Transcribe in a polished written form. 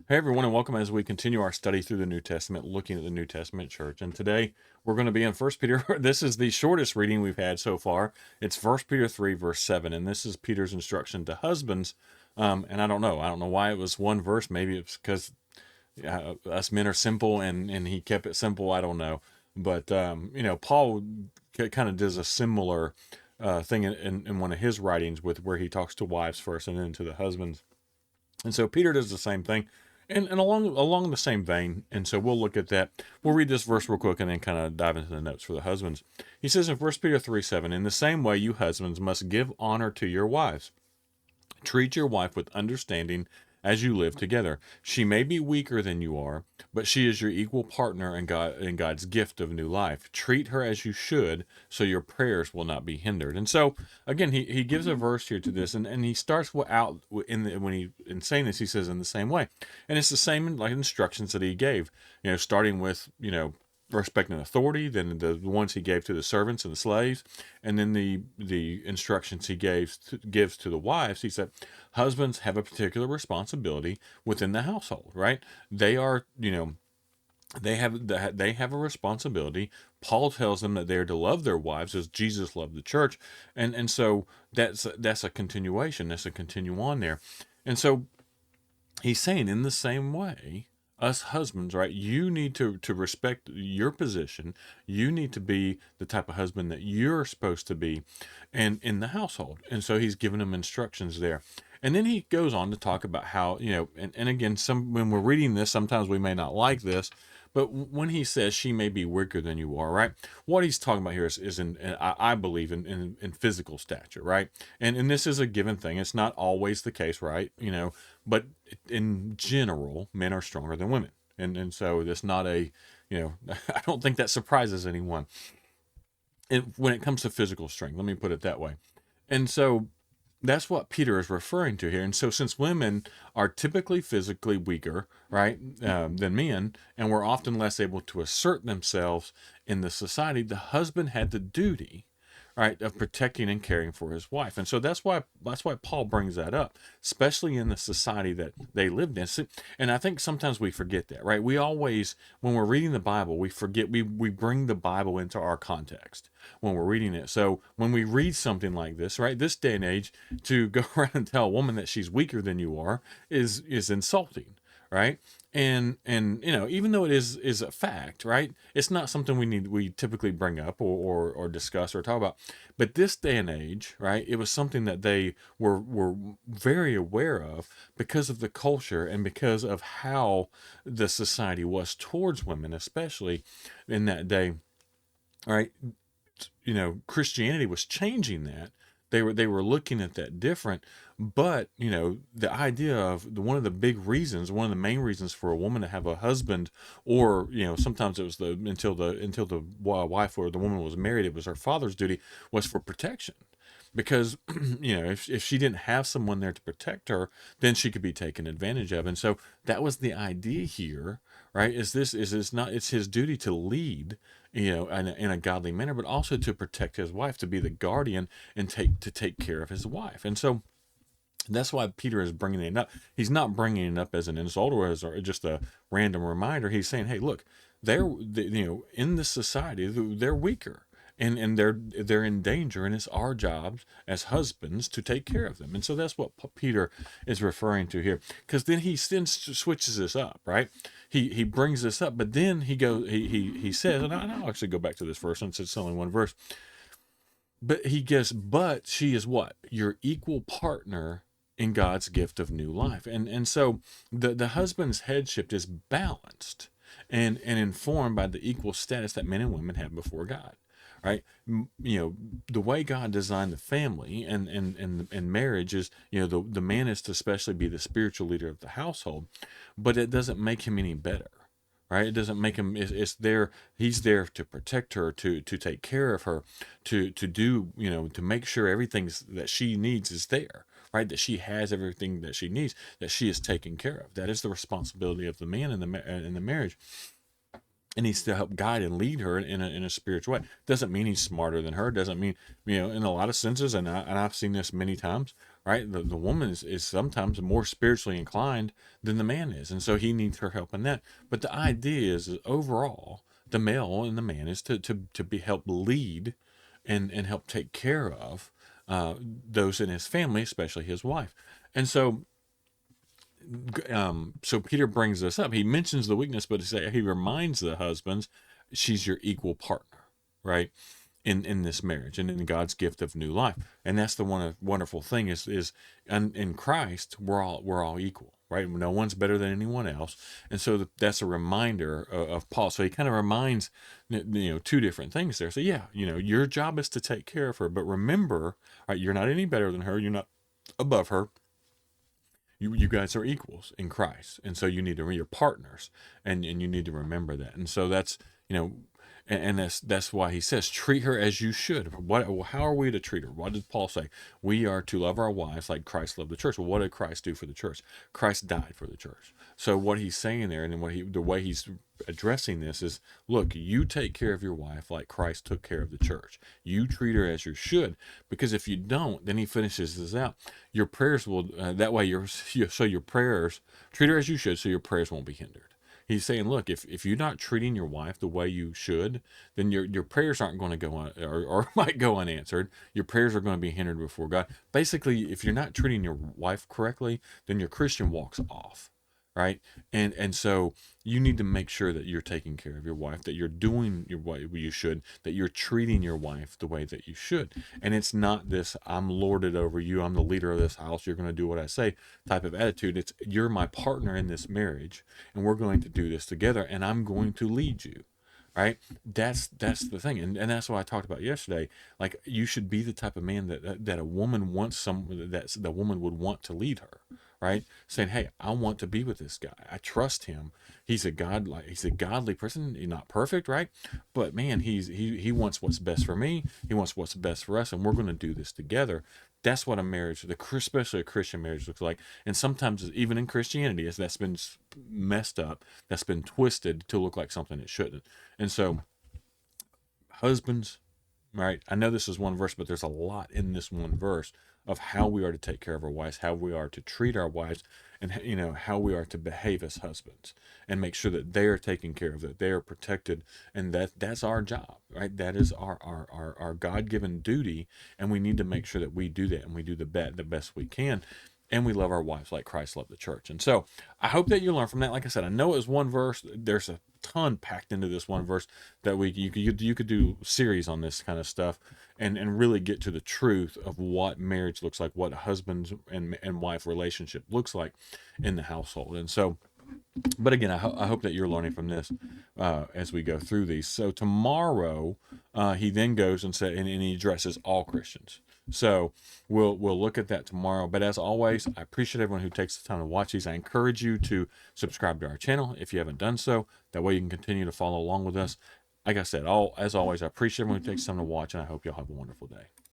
Hey everyone, and welcome as we continue our study through the New Testament, looking at the New Testament church. And today we're going to be in First Peter. This is the shortest reading we've had so far. It's First Peter 3, verse 7, and this is Peter's instruction to husbands. And I don't know why it was one verse. Maybe it's because us men are simple, and he kept it simple. I don't know, but Paul kind of does a similar thing in one of his writings with where he talks to wives first and then to the husbands. And so Peter does the same thing, and along the same vein. And so we'll look at that. We'll read this verse real quick and then kind of dive into the notes for the husbands. He says in 1 Peter 3:7, in the same way, you husbands must give honor to your wives. Treat your wife with understanding as you live together. She may be weaker than you are, but she is your equal partner in God's gift of new life. Treat her as you should, so your prayers will not be hindered. And so, again, he gives a verse here to this, and he starts out in saying this, he says in the same way, and it's the same like instructions that he gave. Starting with respecting authority, then the ones he gave to the servants and the slaves, and then the instructions he gives to the wives. He said, husbands have a particular responsibility within the household, right? They are, they have a responsibility. Paul tells them that they are to love their wives as Jesus loved the church, and so that's a continuation. That's a continue on there, and so he's saying in the same way, us husbands, right? You need to respect your position. You need to be the type of husband that you're supposed to be, and in the household. And so he's giving them instructions there. And then he goes on to talk about how, and again, when we're reading this, sometimes we may not like this, but when he says she may be weaker than you are, right? What he's talking about here is I believe in physical stature, right? And this is a given thing. It's not always the case, right? But in general, men are stronger than women. And so that's not I don't think that surprises anyone. When it comes to physical strength, let me put it that way. And so that's what Peter is referring to here. And so, since women are typically physically weaker, right, than men, and were often less able to assert themselves in the society, the husband had the duty, right, of protecting and caring for his wife. And so that's why Paul brings that up, especially in the society that they lived in. And I think sometimes we forget that, right? We always, when we're reading the Bible, we forget we bring the Bible into our context when we're reading it. So when we read something like this, right, this day and age, to go around and tell a woman that she's weaker than you are is insulting, right? And even though it is a fact, right, it's not something we typically bring up or discuss or talk about. But this day and age, right, it was something that they were very aware of because of the culture and because of how the society was towards women, especially in that day. Right, Christianity was changing that. They were looking at that different. But the idea of one of the big reasons, one of the main reasons for a woman to have a husband, or sometimes it was until the wife or the woman was married, it was her father's duty, was for protection. Because if she didn't have someone there to protect her, then she could be taken advantage of. And so that was the idea here, right? Is not it's his duty to lead, in a godly manner, but also to protect his wife, to be the guardian and take care of his wife. And so that's why Peter is bringing it up. He's not bringing it up as an insult or as just a random reminder. He's saying, hey, look, in this society, they're weaker. And they're in danger, and it's our jobs as husbands to take care of them. And so that's what Peter is referring to here. Because then he switches this up, right? He brings this up, but then he says, and I'll actually go back to this verse since it's only one verse. But she is what? Your equal partner in God's gift of new life. And so the husband's headship is balanced and informed by the equal status that men and women have before God. Right, the way God designed the family and marriage is, the man is to especially be the spiritual leader of the household, but it doesn't make him any better, right? It doesn't make him. It's there. He's there to protect her, to take care of her, to do, to make sure everything that she needs is there, right? That she has everything that she needs, that she is taken care of. That is the responsibility of the man in the marriage. And he's to help guide and lead her in a spiritual way. Doesn't mean he's smarter than her. Doesn't mean, in a lot of senses, and I've seen this many times, right? The woman is sometimes more spiritually inclined than the man is, and so he needs her help in that. But the idea is overall, the male and the man is to be help lead and help take care of those in his family, especially his wife. And so so Peter brings this up. He mentions the weakness, but he reminds the husbands, she's your equal partner, right? In this marriage and in God's gift of new life. And that's the wonderful thing is in Christ we're all equal, right? No one's better than anyone else. And so that's a reminder of Paul. So he kind of reminds two different things there. So yeah, your job is to take care of her, but remember, right, you're not any better than her, you're not above her. You guys are equals in Christ, and so you need to be your partners, and you need to remember that. And so that's and that's why he says treat her as you should. How are we to treat her? What did Paul say? We are to love our wives like Christ loved the church. Well, what did Christ do for the church? Christ died for the church. So what he's saying there, and the way he's addressing this is, look, you take care of your wife like Christ took care of the church. You treat her as you should, because if you don't, then he finishes this out. Your prayers will that way. So your prayers treat her as you should, so your prayers won't be hindered. He's saying, look, if you're not treating your wife the way you should, then your prayers aren't going to go on, or might go unanswered. Your prayers are going to be hindered before God. Basically, if you're not treating your wife correctly, then your Christian walks off, right? And so you need to make sure that you're taking care of your wife, that you're doing your way you should, that you're treating your wife the way that you should. And it's not this I'm lorded over you, I'm the leader of this house, you're going to do what I say type of attitude. It's you're my partner in this marriage, and we're going to do this together, and I'm going to lead you. Right, that's the thing, and that's what I talked about yesterday. Like, you should be the type of man that a woman wants, that the woman would want to lead her, right? Saying, hey, I want to be with this guy. I trust him. He's a godly person. He's not perfect, right? But man, he wants what's best for me. He wants what's best for us, and we're going to do this together. That's what a marriage, especially a Christian marriage, looks like. And sometimes, even in Christianity, that's been messed up, that's been twisted to look like something it shouldn't. And so, husbands, right? I know this is one verse, but there's a lot in this one verse of how we are to take care of our wives, how we are to treat our wives, and how we are to behave as husbands, and make sure that they are taken care of, that they are protected, and that's our job, right? That is our God-given duty, and we need to make sure that we do that, and we do the best we can. And we love our wives like Christ loved the church. And so I hope that you learn from that. Like I said, I know it was one verse. There's a ton packed into this one verse that you could do series on this kind of stuff, and really get to the truth of what marriage looks like, what a husband and wife relationship looks like in the household. And so, but again, I hope that you're learning from this as we go through these. So tomorrow, he then goes and he addresses all Christians. So we'll look at that tomorrow. But as always, I appreciate everyone who takes the time to watch these. I encourage you to subscribe to our channel if you haven't done so. That way you can continue to follow along with us. Like I said, as always, I appreciate everyone who takes the time to watch, and I hope y'all have a wonderful day.